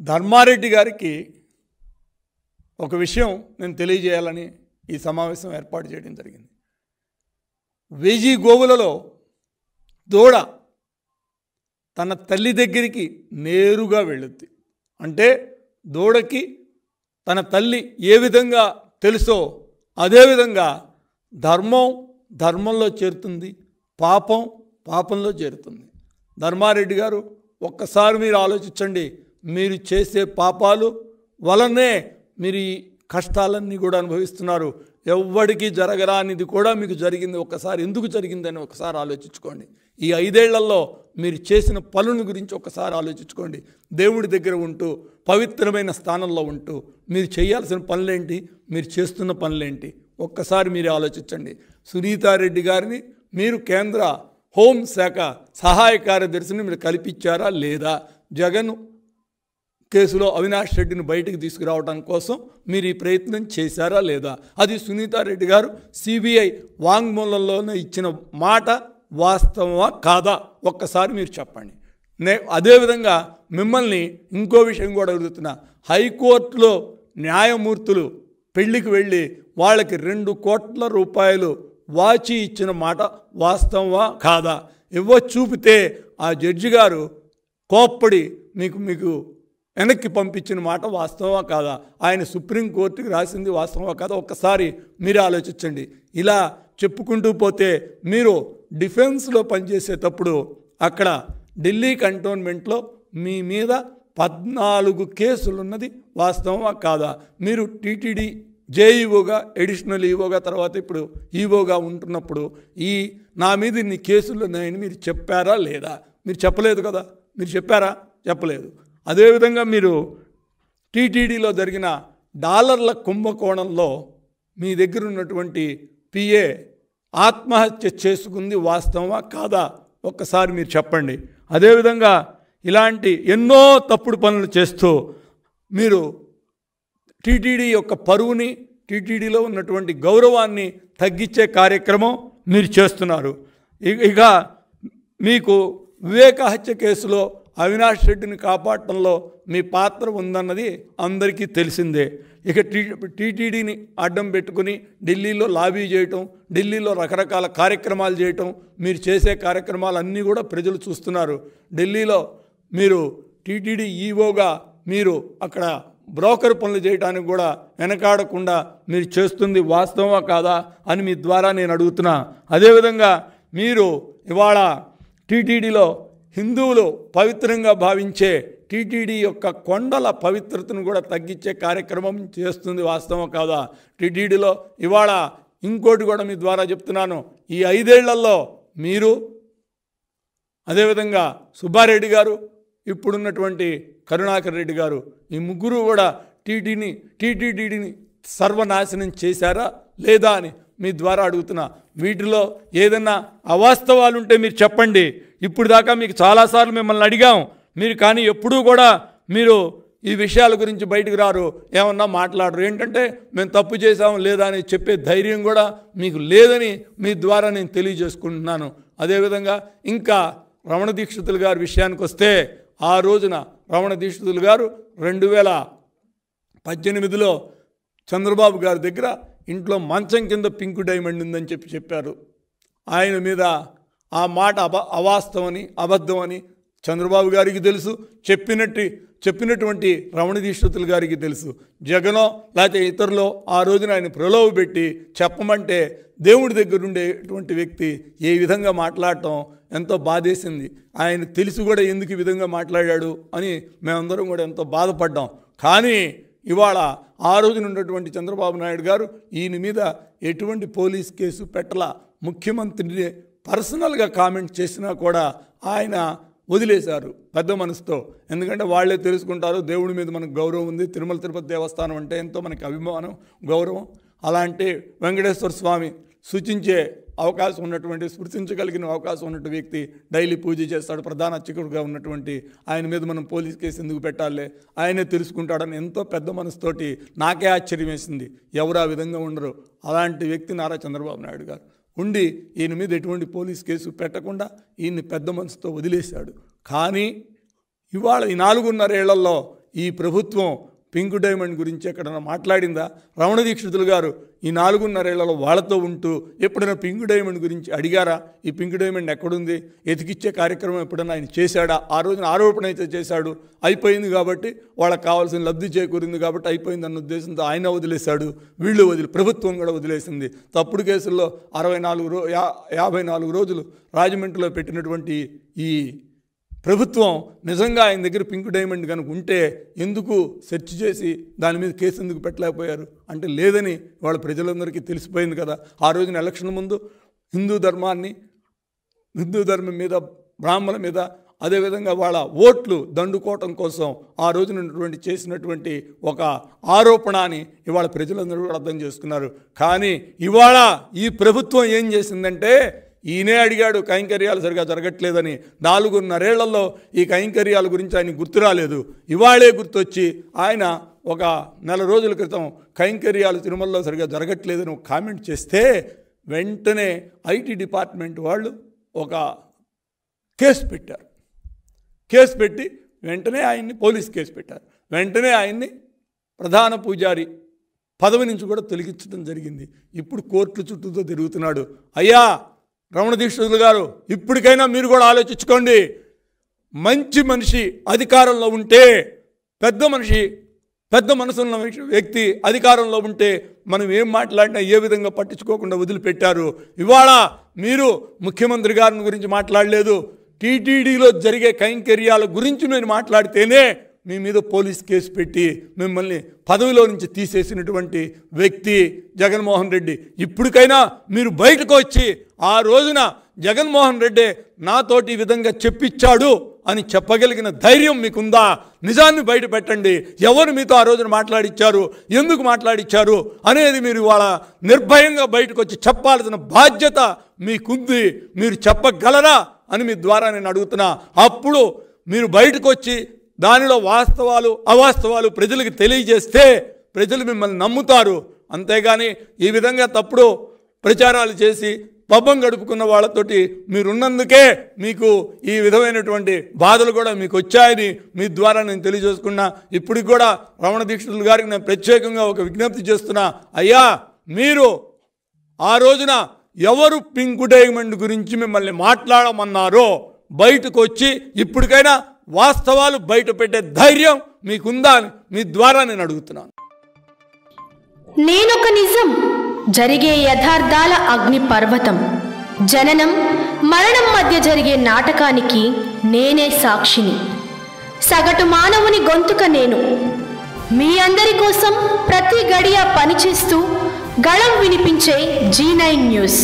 ధర్మారెడ్డి గారికి ఒక విషయం నేను తెలియజేయాలని ఈ సమావేశం ఏర్పాటు చేయడం జరిగింది. 1000 గోవులలో దూడ తన తల్లి దగ్గరికి నేరుగా వెళ్ళుద్ది. అంటే దూడకి తన తల్లి ఏ విధంగా తెలుసో అదేవిధంగా ధర్మం ధర్మంలో చేరుతుంది, పాపం పాపంలో చేరుతుంది. ధర్మారెడ్డి గారు ఒక్కసారి మీరు ఆలోచించండి. మీరు చేసే పాపాలు వలనే మీరు ఈ కష్టాలన్నీ కూడా అనుభవిస్తున్నారు. ఎవ్వడికి జరగరానిది కూడా మీకు జరిగింది. ఒక్కసారి ఎందుకు జరిగిందని ఒకసారి ఆలోచించుకోండి. ఈ 5 ఏళ్లలో మీరు చేసిన పనుల గురించి ఒకసారి ఆలోచించుకోండి. దేవుడి దగ్గర ఉంటూ పవిత్రమైన స్థానంలో ఉంటూ మీరు చేయాల్సిన పనులేంటి, మీరు చేస్తున్న పనులేంటి ఒక్కసారి మీరు ఆలోచించండి. సునీతారెడ్డి గారిని మీరు కేంద్ర హోంశాఖ సహాయ కార్యదర్శిని మీరు కల్పించారా లేదా? జగన్ కేసులో అవినాష్ రెడ్డిని బయటికి తీసుకురావడం కోసం మీరు ఈ ప్రయత్నం చేశారా లేదా? అది సునీతారెడ్డి గారు సిబిఐ వాంగ్మూలంలోనే ఇచ్చిన మాట వాస్తవమా కాదా ఒక్కసారి మీరు చెప్పండి. అదేవిధంగా మిమ్మల్ని ఇంకో విషయం కూడా అడుగుతున్నా. హైకోర్టులో న్యాయమూర్తులు పెళ్లికి వెళ్ళి వాళ్ళకి 2 కోట్ల రూపాయలు వాచి ఇచ్చిన మాట వాస్తవమా కాదా? చూపితే ఆ జడ్జి గారు కోప్పడి మీకు వెనక్కి పంపించిన మాట వాస్తవమా కాదా? ఆయన సుప్రీంకోర్టుకి రాసింది వాస్తవమా కాదా? ఒక్కసారి మీరు ఆలోచించండి. ఇలా చెప్పుకుంటూ పోతే మీరు డిఫెన్స్లో పనిచేసేటప్పుడు అక్కడ ఢిల్లీ కంటోన్మెంట్లో మీ మీద 14 కేసులు ఉన్నది వాస్తవమా కాదా? మీరు టీటీడీ జేఈఓగా, అడిషనల్ ఈఓగా, తర్వాత ఇప్పుడు ఈఓగా ఉంటున్నప్పుడు నా మీద ఇన్ని కేసులు ఉన్నాయని మీరు చెప్పారా లేదా? మీరు చెప్పలేదు కదా. మీరు చెప్పారా? చెప్పలేదు. అదేవిధంగా మీరు టీటీడీలో జరిగిన డాలర్ల కుంభకోణంలో మీ దగ్గర ఉన్నటువంటి పిఏ ఆత్మహత్య చేసుకుంది వాస్తవమా కాదా? ఒక్కసారి మీరు చెప్పండి. అదేవిధంగా ఇలాంటి ఎన్నో తప్పుడు పనులు చేస్తూ మీరు టీటీడీ యొక్క పరువుని, టీటీడీలో ఉన్నటువంటి గౌరవాన్ని తగ్గించే కార్యక్రమం మీరు చేస్తున్నారు. ఇక మీకు వివేక హత్య కేసులో అవినాష్ రెడ్డిని కాపాడటంలో మీ పాత్ర ఉందన్నది అందరికీ తెలిసిందే. ఇక టీటీడీని అడ్డం పెట్టుకుని ఢిల్లీలో లాబీ చేయటం, ఢిల్లీలో రకరకాల కార్యక్రమాలు చేయటం, మీరు చేసే కార్యక్రమాలన్నీ కూడా ప్రజలు చూస్తున్నారు. ఢిల్లీలో మీరు టీటీడీ ఈఓగా మీరు అక్కడ బ్రోకర్ పనులు చేయడానికి కూడా వెనకాడకుండా మీరు చేస్తుంది వాస్తవమా కాదా అని మీ ద్వారా నేను అడుగుతున్నా. అదేవిధంగా మీరు ఇవాళ టీటీడీలో హిందువులు పవిత్రంగా భావించే టీటీడీ యొక్క కొండల పవిత్రతను కూడా తగ్గించే కార్యక్రమం చేస్తుంది వాస్తవం కాదా? టీటీడీలో ఇవాళ ఇంకోటి కూడా మీ ద్వారా చెప్తున్నాను. ఈ 5 ఏళ్లలో మీరు, అదేవిధంగా సుబ్బారెడ్డి గారు, ఇప్పుడున్నటువంటి కరుణాకర్ రెడ్డి గారు, ఈ ముగ్గురు కూడా టీటీడీని సర్వనాశనం చేశారా లేదా అని మీ ద్వారా అడుగుతున్నా. వీటిలో ఏదన్నా అవాస్తవాలు ఉంటే మీరు చెప్పండి. ఇప్పుడు దాకా మీకు చాలాసార్లు మిమ్మల్ని అడిగాం, మీరు కానీ ఎప్పుడూ కూడా మీరు ఈ విషయాల గురించి బయటకు రారు, ఏమన్నా మాట్లాడరు. ఏంటంటే మేము తప్పు చేసాం లేదా అని చెప్పే ధైర్యం కూడా మీకు లేదని మీ ద్వారా నేను తెలియజేసుకుంటున్నాను. అదేవిధంగా ఇంకా రమణ దీక్షితులు గారి విషయానికి వస్తే, ఆ రోజున రమణ దీక్షితులు గారు 2018లో చంద్రబాబు గారి దగ్గర ఇంట్లో మంచం కింద పింక్ డైమండ్ ఉందని చెప్పారు. ఆయన మీద ఆ మాట అవాస్తవని, అబద్ధమని చంద్రబాబు గారికి తెలుసు, చెప్పినటువంటి రమణ దీక్షితులు గారికి తెలుసు. జగనో లేకపోతే ఇతరులో ఆ రోజున ఆయన ప్రలోభ పెట్టి చెప్పమంటే దేవుడి దగ్గర ఉండేటువంటి వ్యక్తి ఏ విధంగా మాట్లాడటం ఎంతో బాధేసింది. ఆయన తెలిసి కూడా ఎందుకు ఈ విధంగా మాట్లాడాడు అని మేమందరం కూడా ఎంతో బాధపడ్డాం. కానీ ఇవాళ ఆ రోజున ఉన్నటువంటి చంద్రబాబు నాయుడు గారు ఈయన మీద ఎటువంటి పోలీస్ కేసు పెట్టలా. ముఖ్యమంత్రిని పర్సనల్గా కామెంట్ చేసినా కూడా ఆయన వదిలేశారు పెద్ద మనసుతో. ఎందుకంటే వాళ్ళే తెలుసుకుంటారు దేవుడి మీద మనకు గౌరవం ఉంది, తిరుమల తిరుపతి దేవస్థానం అంటే ఎంతో మనకి అభిమానం, గౌరవం. అలాంటి వెంకటేశ్వర స్వామి సూచించే అవకాశం ఉన్నటువంటి, స్పృశించగలిగిన అవకాశం ఉన్నటువంటి వ్యక్తి డైలీ పూజ చేస్తాడు, ప్రధాన అర్చకుడుగా ఉన్నటువంటి ఆయన మీద మనం పోలీస్ కేసు ఎందుకు పెట్టాలి, ఆయనే తెలుసుకుంటాడని ఎంతో పెద్ద మనసుతోటి నాకే ఆశ్చర్యం వేసింది. ఎవరు ఆ విధంగా ఉండరు. అలాంటి వ్యక్తి నారా చంద్రబాబు నాయుడు గారు ఉండి ఈయన మీద ఎటువంటి పోలీస్ కేసు పెట్టకుండా ఈయన్ని పెద్ద మనసుతో వదిలేశాడు. కానీ ఇవాళ ఈ 4.5 ఏళ్లలో ఈ ప్రభుత్వం పింక్ డైమండ్ గురించి ఎక్కడైనా మాట్లాడిందా? రమణ దీక్షితులు గారు ఈ 4.5 ఏళ్లలో వాళ్ళతో ఉంటూ ఎప్పుడైనా పింక్ డైమండ్ గురించి అడిగారా? ఈ పింక్ డైమండ్ ఎక్కడుంది, ఎతికిచ్చే కార్యక్రమం ఎప్పుడైనా ఆయన చేశాడా? ఆ రోజున ఆరోపణ అయితే చేశాడు, అయిపోయింది కాబట్టి వాళ్ళకి కావాల్సిన లబ్ధి చేకూరింది కాబట్టి అయిపోయింది అన్న ఉద్దేశంతో ఆయన వదిలేశాడు, వీళ్ళు ప్రభుత్వం కూడా వదిలేసింది. తప్పుడు కేసుల్లో 54 రోజులు రాజమండ్రిలో పెట్టినటువంటి ఈ ప్రభుత్వం నిజంగా ఆయన దగ్గర పింక్ డైమండ్ కనుక ఉంటే ఎందుకు సెర్చ్ చేసి దాని మీద కేసు ఎందుకు పెట్టలేకపోయారు? అంటే లేదని వాళ్ళ ప్రజలందరికీ తెలిసిపోయింది కదా. ఆ రోజున ఎలక్షన్ ముందు హిందూ ధర్మం మీద, బ్రాహ్మణుల మీద, అదేవిధంగా వాళ్ళ ఓట్లు దండుకోవటం కోసం ఆ రోజున చేసినటువంటి ఒక ఆరోపణ అని ఇవాళ ప్రజలందరూ కూడా అర్థం చేసుకున్నారు. కానీ ఇవాళ ఈ ప్రభుత్వం ఏం చేసిందంటే, ఈయనే అడిగాడు కైంకర్యాలు సరిగా జరగట్లేదని. 4.5 ఏళ్లలో ఈ కైంకర్యాల గురించి ఆయన గుర్తు రాలేదు. ఇవాళే గుర్తొచ్చి ఆయన ఒక నెల రోజుల క్రితం కైంకర్యాలు తిరుమలలో సరిగా జరగట్లేదని ఒక కామెంట్ చేస్తే వెంటనే ఐటీ డిపార్ట్మెంట్ వాళ్ళు ఒక కేసు పెట్టారు. కేసు పెట్టి వెంటనే ఆయన్ని పోలీస్ కేసు పెట్టారు. వెంటనే ఆయన్ని ప్రధాన పూజారి పదవి నుంచి కూడా తొలగించడం జరిగింది. ఇప్పుడు కోర్టుల చుట్టూతో తిరుగుతున్నాడు. అయ్యా రమణ దీక్షితులు గారు, ఇప్పటికైనా మీరు కూడా ఆలోచించుకోండి. మంచి మనిషి అధికారంలో ఉంటే, పెద్ద మనసున్న వ్యక్తి అధికారంలో ఉంటే మనం ఏం మాట్లాడినా ఏ విధంగా పట్టించుకోకుండా వదిలిపెట్టారు. ఇవాళ మీరు ముఖ్యమంత్రి గారిని గురించి మాట్లాడలేదు, టీటీడీలో జరిగే కైంకర్యాల గురించి మీరు మాట్లాడితేనే మీ మీద పోలీస్ కేసు పెట్టి మిమ్మల్ని పదవిలో నుంచి తీసేసినటువంటి వ్యక్తి జగన్మోహన్ రెడ్డి. ఇప్పటికైనా మీరు బయటకు వచ్చి ఆ రోజున జగన్మోహన్ రెడ్డి నాతోటి ఈ విధంగా చెప్పించాడు అని చెప్పగలిగిన ధైర్యం మీకుందా? నిజాన్ని బయట పెట్టండి. ఎవరు మీతో ఆ రోజున మాట్లాడిచ్చారు, ఎందుకు మాట్లాడిచ్చారు అనేది మీరు ఇవాళ నిర్భయంగా బయటకు వచ్చి చెప్పాల్సిన బాధ్యత మీకుంది. మీరు చెప్పగలరా అని మీ ద్వారా నేను అడుగుతున్నా. అప్పుడు మీరు బయటకు వచ్చి దానిలో వాస్తవాలు అవాస్తవాలు ప్రజలకు తెలియజేస్తే ప్రజలు మిమ్మల్ని నమ్ముతారు. అంతేగాని ఈ విధంగా తప్పుడు ప్రచారాలు చేసి పబ్బం గడుపుకున్న వాళ్ళతోటి మీరున్నందుకే మీకు ఈ విధమైనటువంటి బాధలు కూడా మీకు వచ్చాయని మీ ద్వారా నేను తెలియజేసుకున్నా. ఇప్పటికి కూడా రమణ దీక్షితులు గారికి నేను ప్రత్యేకంగా ఒక విజ్ఞప్తి చేస్తున్నా. అయ్యా, మీరు ఆ రోజున ఎవరు పింక్ డైమండ్ గురించి మిమ్మల్ని మాట్లాడమన్నారో బయటకు వచ్చి ఇప్పటికైనా వాస్తవాలు బయట పెట్టే ధైర్యం మీకుందా అని మీ ద్వారా నేను అడుగుతున్నాను. నేనొక నిజం, జరిగే యథార్థాల అగ్ని పర్వతం, జననం మరణం మధ్య జరిగే నాటకానికి నేనే సాక్షిని. సగటు మానవుని గొంతుక నేను. మీ అందరి కోసం ప్రతి గడియ పనిచేస్తూ గళం వినిపించే G9 న్యూస్.